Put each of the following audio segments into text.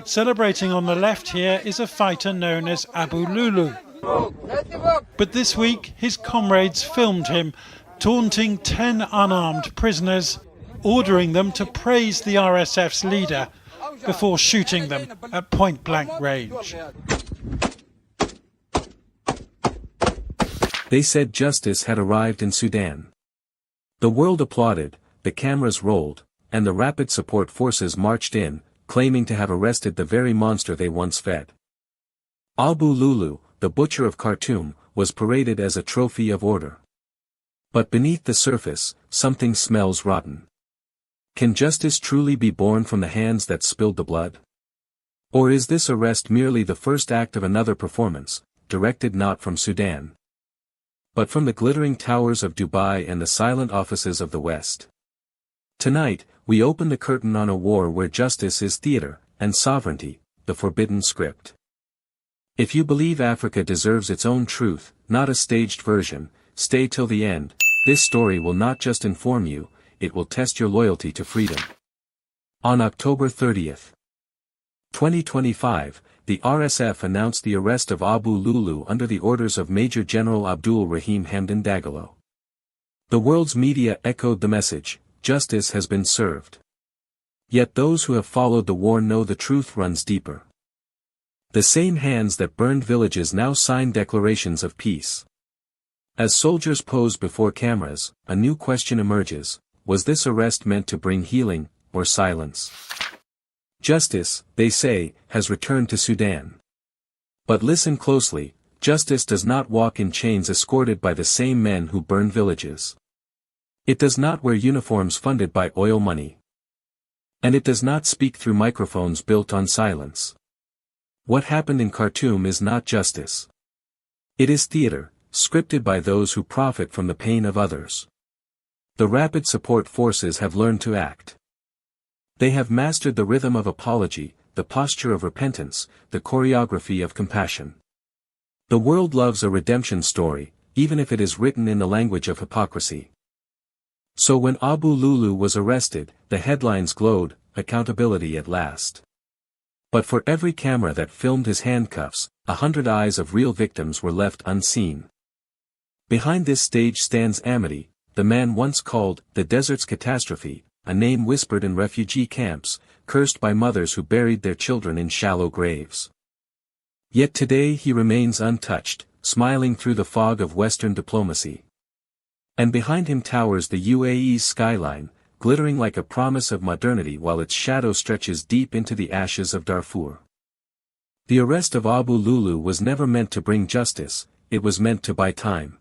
Celebrating on the left here is a fighter known as Abu Lulu. But this week his comrades filmed him taunting 10 unarmed prisoners, ordering them to praise the RSF's leader before shooting them at point-blank range. They said justice had arrived in Sudan. The world applauded, the cameras rolled, and the rapid support forces marched in, claiming to have arrested the very monster they once fed. Abu Lulu, the butcher of Khartoum, was paraded as a trophy of order. But beneath the surface, something smells rotten. Can justice truly be born from the hands that spilled the blood? Or is this arrest merely the first act of another performance, directed not from Sudan, but from the glittering towers of Dubai and the silent offices of the West? Tonight, we open the curtain on a war where justice is theater, and sovereignty, the forbidden script. If you believe Africa deserves its own truth, not a staged version, stay till the end. This story will not just inform you, it will test your loyalty to freedom. On October 30th, 2025, the RSF announced the arrest of Abu Lulu under the orders of Major General Abdul Rahim Hamdan Dagalo. The world's media echoed the message, justice has been served. Yet those who have followed the war know the truth runs deeper. The same hands that burned villages now sign declarations of peace. As soldiers pose before cameras, a new question emerges: was this arrest meant to bring healing, or silence? Justice, they say, has returned to Sudan. But listen closely, justice does not walk in chains escorted by the same men who burn villages. It does not wear uniforms funded by oil money. And it does not speak through microphones built on silence. What happened in Khartoum is not justice. It is theater, scripted by those who profit from the pain of others. The rapid support forces have learned to act. They have mastered the rhythm of apology, the posture of repentance, the choreography of compassion. The world loves a redemption story, even if it is written in the language of hypocrisy. So when Abu Lulu was arrested, the headlines glowed, accountability at last. But for every camera that filmed his handcuffs, 100 eyes of real victims were left unseen. Behind this stage stands Amity, the man once called the desert's catastrophe, a name whispered in refugee camps, cursed by mothers who buried their children in shallow graves. Yet today he remains untouched, smiling through the fog of Western diplomacy. And behind him towers the UAE's skyline, glittering like a promise of modernity while its shadow stretches deep into the ashes of Darfur. The arrest of Abu Lulu was never meant to bring justice, it was meant to buy time.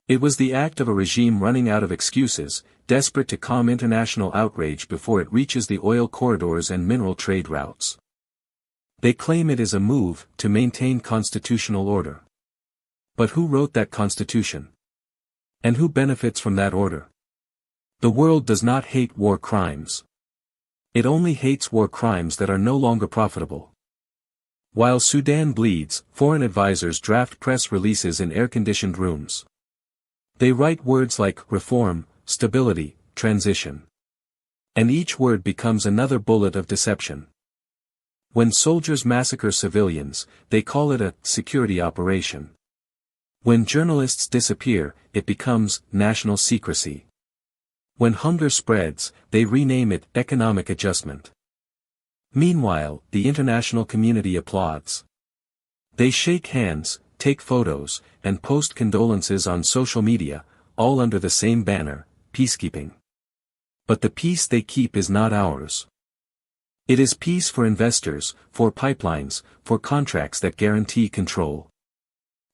It was the act of a regime running out of excuses, desperate to calm international outrage before it reaches the oil corridors and mineral trade routes. They claim it is a move to maintain constitutional order. But who wrote that constitution? And who benefits from that order? The world does not hate war crimes. It only hates war crimes that are no longer profitable. While Sudan bleeds, foreign advisors draft press releases in air-conditioned rooms. They write words like reform, stability, transition. And each word becomes another bullet of deception. When soldiers massacre civilians, they call it a security operation. When journalists disappear, it becomes national secrecy. When hunger spreads, they rename it economic adjustment. Meanwhile, the international community applauds. They shake hands, take photos, and post condolences on social media, all under the same banner, peacekeeping. But the peace they keep is not ours. It is peace for investors, for pipelines, for contracts that guarantee control.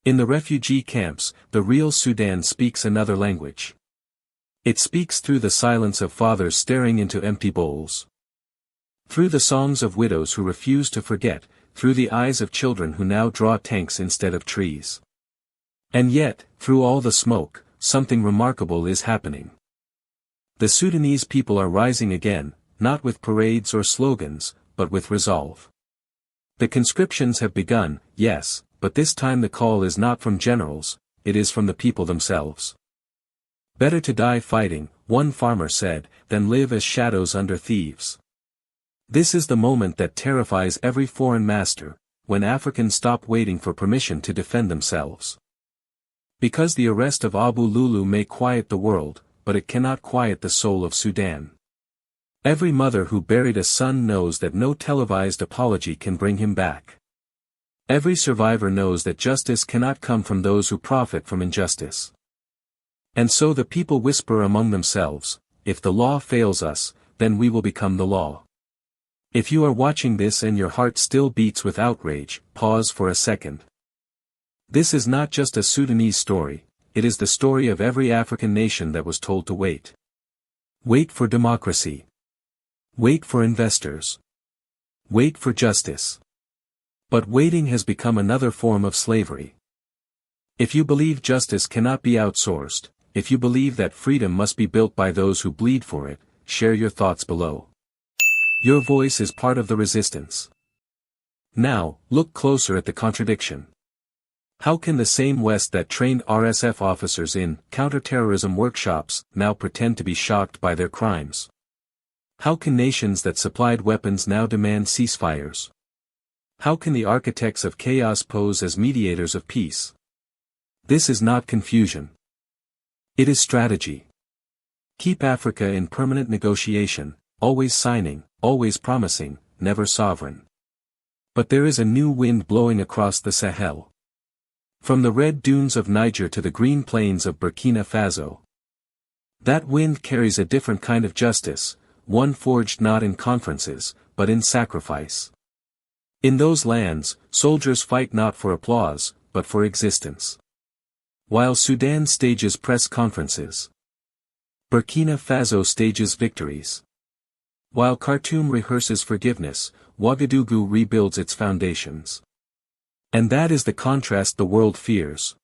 In the refugee camps, the real Sudan speaks another language. It speaks through the silence of fathers staring into empty bowls. Through the songs of widows who refuse to forget, through the eyes of children who now draw tanks instead of trees. And yet, through all the smoke, something remarkable is happening. The Sudanese people are rising again, not with parades or slogans, but with resolve. The conscriptions have begun, yes, but this time the call is not from generals, it is from the people themselves. Better to die fighting, one farmer said, than live as shadows under thieves. This is the moment that terrifies every foreign master, when Africans stop waiting for permission to defend themselves. Because the arrest of Abu Lulu may quiet the world, but it cannot quiet the soul of Sudan. Every mother who buried a son knows that no televised apology can bring him back. Every survivor knows that justice cannot come from those who profit from injustice. And so the people whisper among themselves, if the law fails us, then we will become the law. If you are watching this and your heart still beats with outrage, pause for a second. This is not just a Sudanese story, it is the story of every African nation that was told to wait. Wait for democracy. Wait for investors. Wait for justice. But waiting has become another form of slavery. If you believe justice cannot be outsourced, if you believe that freedom must be built by those who bleed for it, share your thoughts below. Your voice is part of the resistance. Now, look closer at the contradiction. How can the same West that trained RSF officers in counterterrorism workshops now pretend to be shocked by their crimes? How can nations that supplied weapons now demand ceasefires? How can the architects of chaos pose as mediators of peace? This is not confusion. It is strategy. Keep Africa in permanent negotiation, always signing, always promising, never sovereign. But there is a new wind blowing across the Sahel. From the red dunes of Niger to the green plains of Burkina Faso. That wind carries a different kind of justice, one forged not in conferences, but in sacrifice. In those lands, soldiers fight not for applause, but for existence. While Sudan stages press conferences, Burkina Faso stages victories. While Khartoum rehearses forgiveness, Ouagadougou rebuilds its foundations. And that is the contrast the world fears.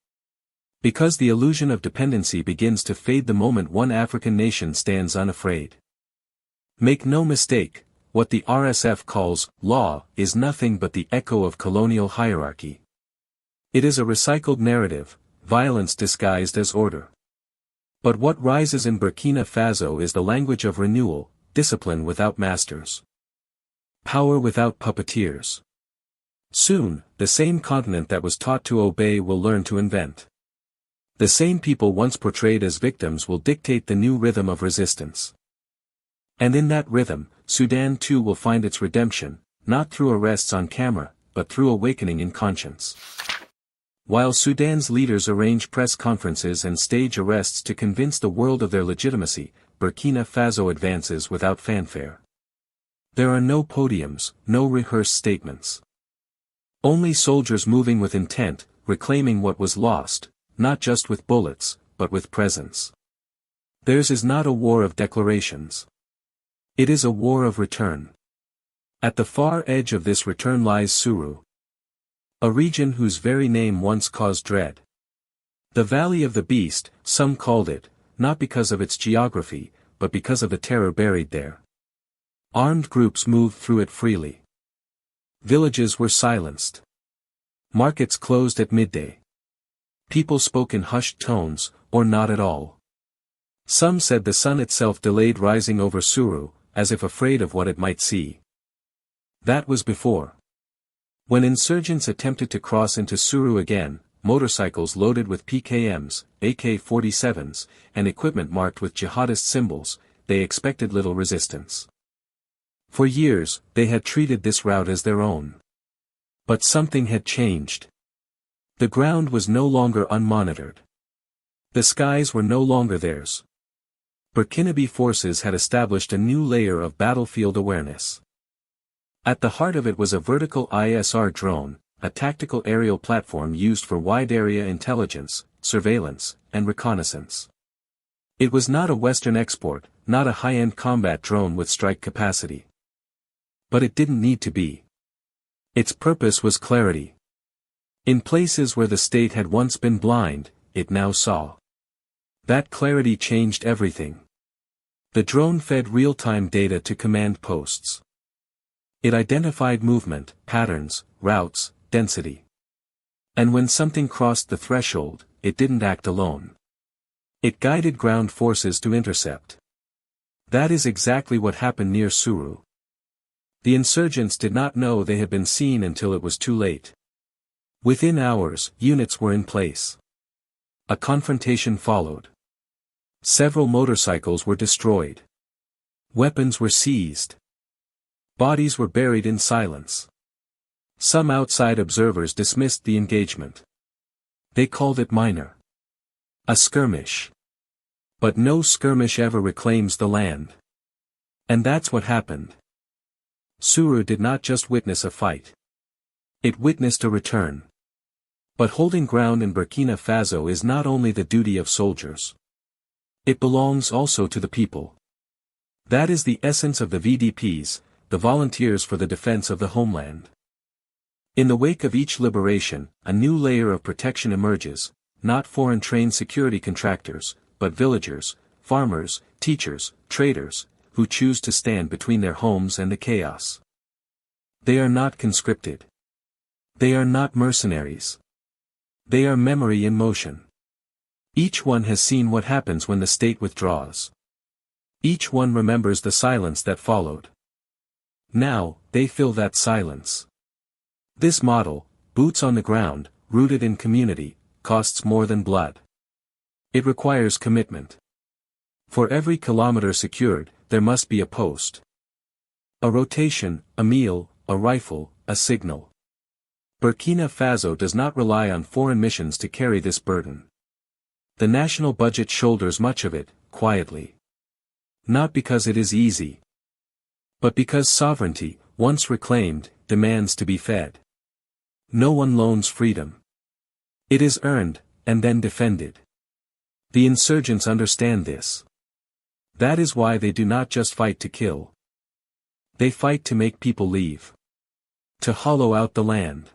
Because the illusion of dependency begins to fade the moment one African nation stands unafraid. Make no mistake, what the RSF calls law is nothing but the echo of colonial hierarchy. It is a recycled narrative, violence disguised as order. But what rises in Burkina Faso is the language of renewal, discipline without masters. Power without puppeteers. Soon, the same continent that was taught to obey will learn to invent. The same people once portrayed as victims will dictate the new rhythm of resistance. And in that rhythm, Sudan too will find its redemption, not through arrests on camera, but through awakening in conscience. While Sudan's leaders arrange press conferences and stage arrests to convince the world of their legitimacy, Burkina Faso advances without fanfare. There are no podiums, no rehearsed statements. Only soldiers moving with intent, reclaiming what was lost, not just with bullets, but with presence. Theirs is not a war of declarations. It is a war of return. At the far edge of this return lies Suru. A region whose very name once caused dread. The Valley of the Beast, some called it, not because of its geography, but because of the terror buried there. Armed groups moved through it freely. Villages were silenced. Markets closed at midday. People spoke in hushed tones, or not at all. Some said the sun itself delayed rising over Suru, as if afraid of what it might see. That was before. When insurgents attempted to cross into Suru again, motorcycles loaded with PKMs, AK-47s, and equipment marked with jihadist symbols, they expected little resistance. For years, they had treated this route as their own. But something had changed. The ground was no longer unmonitored. The skies were no longer theirs. Burkinabe forces had established a new layer of battlefield awareness. At the heart of it was a vertical ISR drone, a tactical aerial platform used for wide-area intelligence, surveillance, and reconnaissance. It was not a Western export, not a high-end combat drone with strike capacity. But it didn't need to be. Its purpose was clarity. In places where the state had once been blind, it now saw. That clarity changed everything. The drone fed real-time data to command posts. It identified movement, patterns, routes, density. And when something crossed the threshold, it didn't act alone. It guided ground forces to intercept. That is exactly what happened near Suru. The insurgents did not know they had been seen until it was too late. Within hours, units were in place. A confrontation followed. Several motorcycles were destroyed. Weapons were seized. Bodies were buried in silence. Some outside observers dismissed the engagement. They called it minor. A skirmish. But no skirmish ever reclaims the land. And that's what happened. Suru did not just witness a fight. It witnessed a return. But holding ground in Burkina Faso is not only the duty of soldiers. It belongs also to the people. That is the essence of the VDPs, the Volunteers for the Defense of the Homeland. In the wake of each liberation, a new layer of protection emerges, not foreign trained security contractors, but villagers, farmers, teachers, traders, who choose to stand between their homes and the chaos. They are not conscripted. They are not mercenaries. They are memory in motion. Each one has seen what happens when the state withdraws. Each one remembers the silence that followed. Now, they fill that silence. This model, boots on the ground, rooted in community, costs more than blood. It requires commitment. For every kilometer secured, there must be a post. A rotation, a meal, a rifle, a signal. Burkina Faso does not rely on foreign missions to carry this burden. The national budget shoulders much of it, quietly. Not because it is easy. But because sovereignty, once reclaimed, demands to be fed. No one loans freedom. It is earned, and then defended. The insurgents understand this. That is why they do not just fight to kill. They fight to make people leave. To hollow out the land.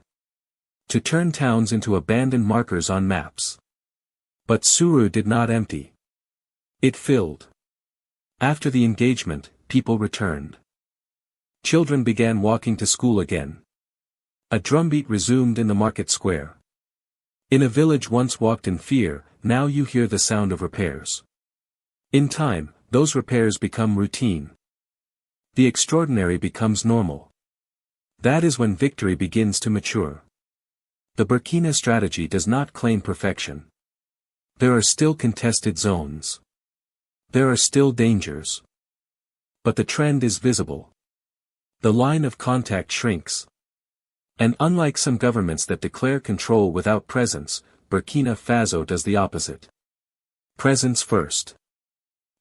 To turn towns into abandoned markers on maps. But Suru did not empty. It filled. After the engagement, people returned. Children began walking to school again. A drumbeat resumed in the market square. In a village once walked in fear, now you hear the sound of repairs. In time, those repairs become routine. The extraordinary becomes normal. That is when victory begins to mature. The Burkina strategy does not claim perfection. There are still contested zones. There are still dangers. But the trend is visible. The line of contact shrinks. And unlike some governments that declare control without presence, Burkina Faso does the opposite. Presence first.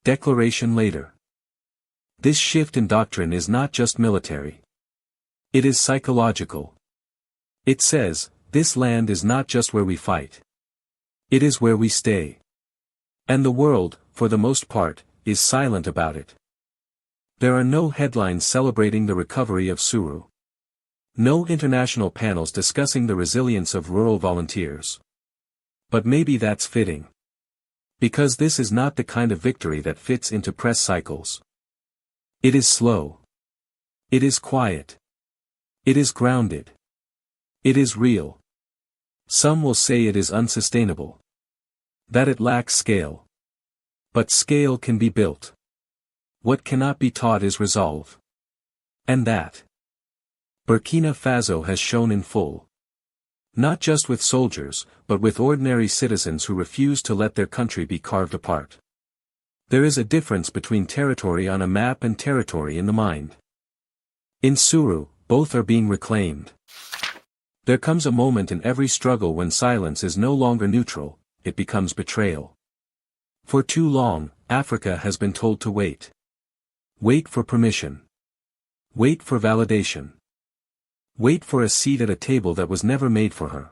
Declaration later. This shift in doctrine is not just military. It is psychological. It says, this land is not just where we fight. It is where we stay. And the world, for the most part, is silent about it. There are no headlines celebrating the recovery of Suru. No international panels discussing the resilience of rural volunteers. But maybe that's fitting. Because this is not the kind of victory that fits into press cycles. It is slow. It is quiet. It is grounded. It is real. Some will say it is unsustainable. That it lacks scale. But scale can be built. What cannot be taught is resolve. And that Burkina Faso has shown in full. Not just with soldiers, but with ordinary citizens who refuse to let their country be carved apart. There is a difference between territory on a map and territory in the mind. In Suru, both are being reclaimed. There comes a moment in every struggle when silence is no longer neutral, it becomes betrayal. For too long, Africa has been told to wait. Wait for permission. Wait for validation. Wait for a seat at a table that was never made for her.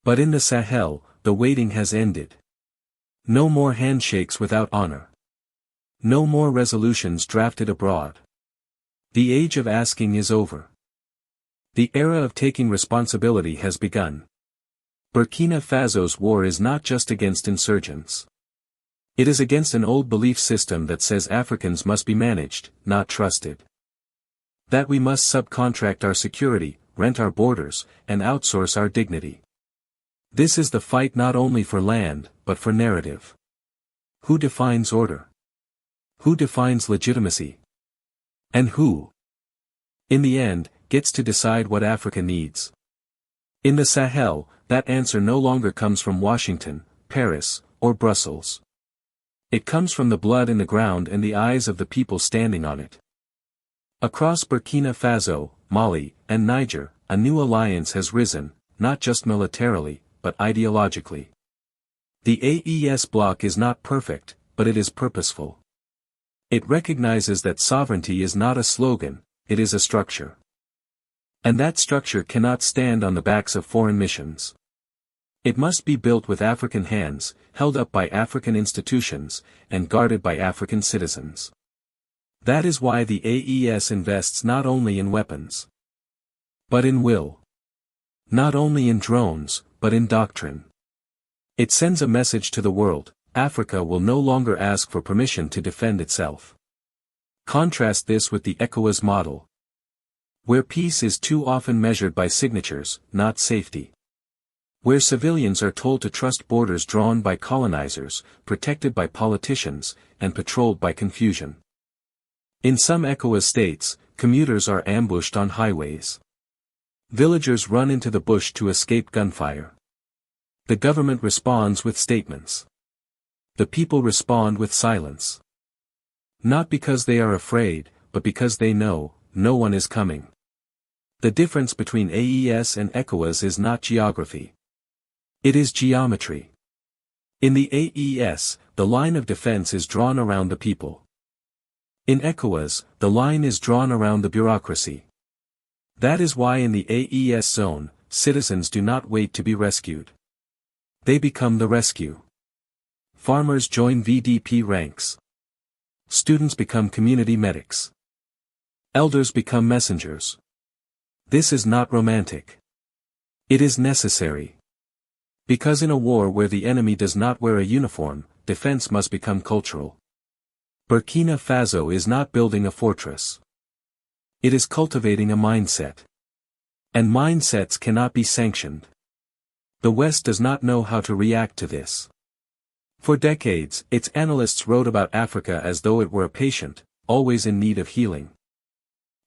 But in the Sahel, the waiting has ended. No more handshakes without honor. No more resolutions drafted abroad. The age of asking is over. The era of taking responsibility has begun. Burkina Faso's war is not just against insurgents. It is against an old belief system that says Africans must be managed, not trusted. That we must subcontract our security, rent our borders, and outsource our dignity. This is the fight not only for land, but for narrative. Who defines order? Who defines legitimacy? And who? in the end, gets to decide what Africa needs. In the Sahel, that answer no longer comes from Washington, Paris, or Brussels. It comes from the blood in the ground and the eyes of the people standing on it. Across Burkina Faso, Mali, and Niger, a new alliance has risen, not just militarily, but ideologically. The AES bloc is not perfect, but it is purposeful. It recognizes that sovereignty is not a slogan, it is a structure. And that structure cannot stand on the backs of foreign missions. It must be built with African hands, held up by African institutions, and guarded by African citizens. That is why the AES invests not only in weapons, but in will. Not only in drones, but in doctrine. It sends a message to the world: Africa will no longer ask for permission to defend itself. Contrast this with the ECOWAS model, where peace is too often measured by signatures, not safety. Where civilians are told to trust borders drawn by colonizers, protected by politicians, and patrolled by confusion. In some ECOWAS states, commuters are ambushed on highways. Villagers run into the bush to escape gunfire. The government responds with statements. The people respond with silence. Not because they are afraid, but because they know, no one is coming. The difference between AES and ECOWAS is not geography. It is geometry. In the AES, the line of defense is drawn around the people. In ECOWAS, the line is drawn around the bureaucracy. That is why in the AES zone, citizens do not wait to be rescued. They become the rescue. Farmers join VDP ranks. Students become community medics. Elders become messengers. This is not romantic. It is necessary. Because in a war where the enemy does not wear a uniform, defense must become cultural. Burkina Faso is not building a fortress. It is cultivating a mindset. And mindsets cannot be sanctioned. The West does not know how to react to this. For decades, its analysts wrote about Africa as though it were a patient, always in need of healing.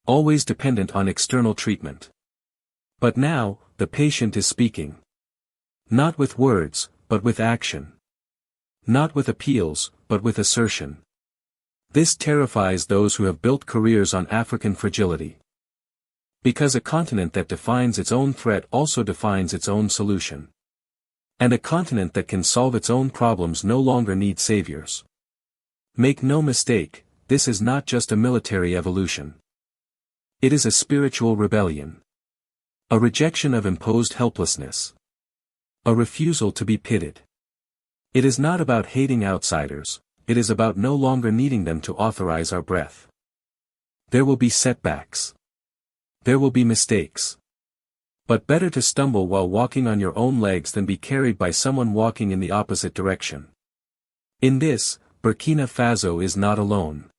Always dependent on external treatment. But now, the patient is speaking. Not with words, but with action. Not with appeals, but with assertion. This terrifies those who have built careers on African fragility. Because a continent that defines its own threat also defines its own solution. And a continent that can solve its own problems no longer needs saviors. Make no mistake, this is not just a military evolution. It is a spiritual rebellion. A rejection of imposed helplessness. A refusal to be pitted. It is not about hating outsiders, it is about no longer needing them to authorize our breath. There will be setbacks. There will be mistakes. But better to stumble while walking on your own legs than be carried by someone walking in the opposite direction. In this, Burkina Faso is not alone.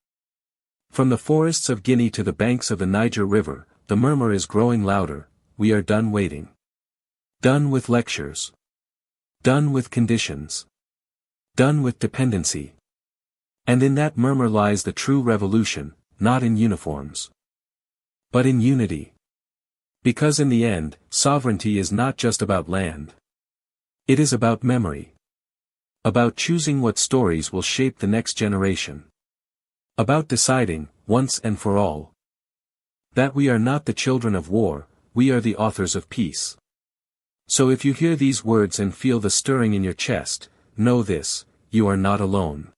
From the forests of Guinea to the banks of the Niger River, the murmur is growing louder: we are done waiting. Done with lectures. Done with conditions. Done with dependency. And in that murmur lies the true revolution, not in uniforms, but in unity. Because in the end, sovereignty is not just about land. It is about memory. About choosing what stories will shape the next generation. About deciding, once and for all, that we are not the children of war, we are the authors of peace. So if you hear these words and feel the stirring in your chest, know this: you are not alone.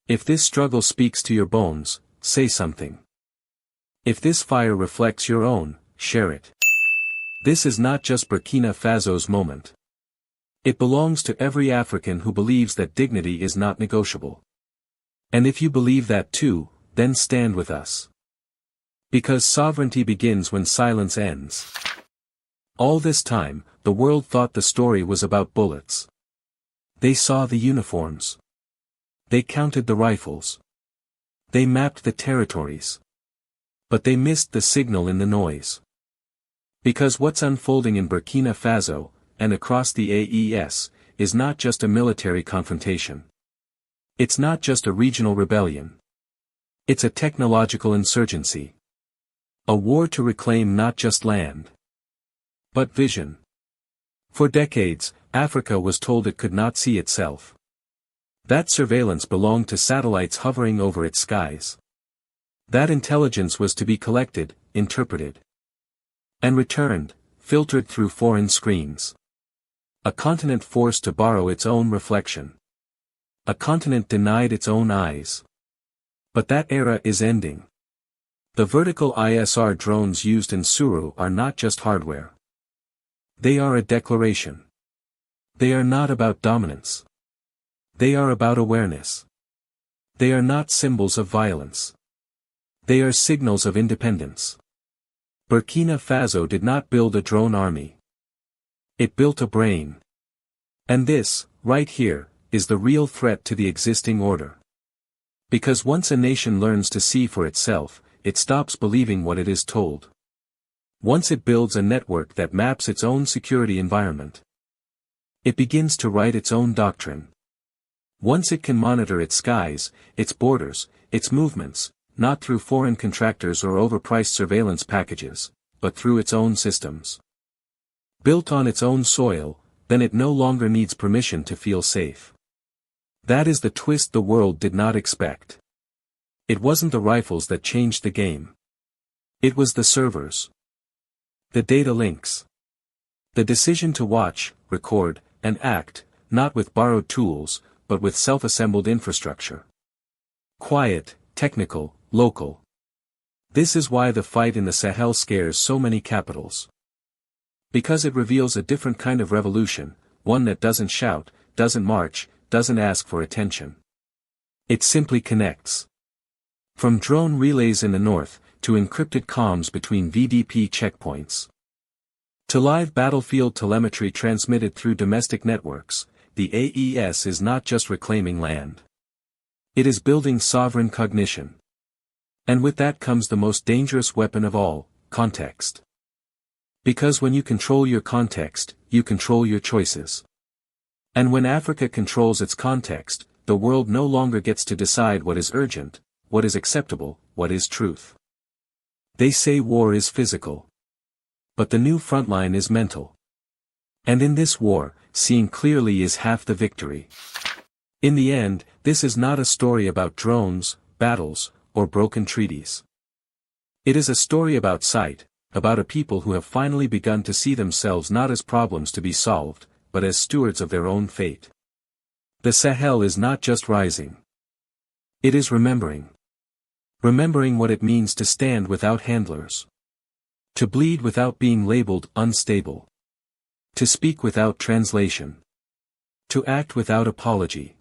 If this struggle speaks to your bones, say something. If this fire reflects your own, share it. This is not just Burkina Faso's moment. It belongs to every African who believes that dignity is not negotiable. And if you believe that too, then stand with us. Because sovereignty begins when silence ends. All this time, the world thought the story was about bullets. They saw the uniforms. They counted the rifles. They mapped the territories. But they missed the signal in the noise. Because what's unfolding in Burkina Faso, and across the AES, is not just a military confrontation. It's not just a regional rebellion. It's a technological insurgency. A war to reclaim not just land, but vision. For decades, Africa was told it could not see itself. That surveillance belonged to satellites hovering over its skies. That intelligence was to be collected, interpreted, and returned, filtered through foreign screens. A continent forced to borrow its own reflection. A continent denied its own eyes. But that era is ending. The vertical ISR drones used in Suru are not just hardware. They are a declaration. They are not about dominance. They are about awareness. They are not symbols of violence. They are signals of independence. Burkina Faso did not build a drone army. It built a brain. And this, right here, is the real threat to the existing order. Because once a nation learns to see for itself, it stops believing what it is told. Once it builds a network that maps its own security environment, it begins to write its own doctrine. Once it can monitor its skies, its borders, its movements, not through foreign contractors or overpriced surveillance packages, but through its own systems. Built on its own soil, then it no longer needs permission to feel safe. That is the twist the world did not expect. It wasn't the rifles that changed the game. It was the servers. The data links. The decision to watch, record, and act, not with borrowed tools, but with self-assembled infrastructure. Quiet, technical, local. This is why the fight in the Sahel scares so many capitals. Because it reveals a different kind of revolution, one that doesn't shout, doesn't march, doesn't ask for attention. It simply connects. From drone relays in the north, to encrypted comms between VDP checkpoints, to live battlefield telemetry transmitted through domestic networks, the AES is not just reclaiming land. It is building sovereign cognition. And with that comes the most dangerous weapon of all, context. Because when you control your context, you control your choices. And when Africa controls its context, the world no longer gets to decide what is urgent, what is acceptable, what is truth. They say war is physical. But the new frontline is mental. And in this war, seeing clearly is half the victory. In the end, this is not a story about drones, battles, or broken treaties. It is a story about sight, about a people who have finally begun to see themselves not as problems to be solved, but as stewards of their own fate. The Sahel is not just rising. It is remembering. Remembering what it means to stand without handlers. To bleed without being labeled unstable. To speak without translation. To act without apology.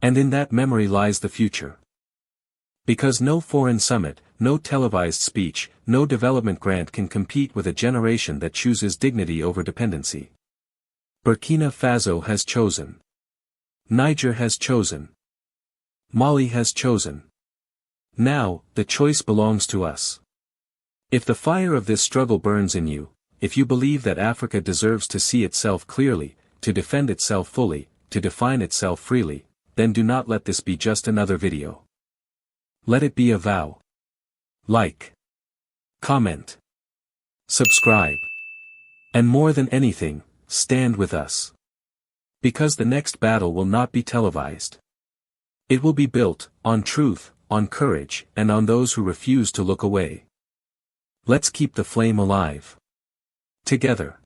And in that memory lies the future. Because no foreign summit, no televised speech, no development grant can compete with a generation that chooses dignity over dependency. Burkina Faso has chosen. Niger has chosen. Mali has chosen. Now, the choice belongs to us. If the fire of this struggle burns in you, if you believe that Africa deserves to see itself clearly, to defend itself fully, to define itself freely, then do not let this be just another video. Let it be a vow. Like. Comment. Subscribe. And more than anything, stand with us. Because the next battle will not be televised. It will be built, on truth, on courage, and on those who refuse to look away. Let's keep the flame alive. Together.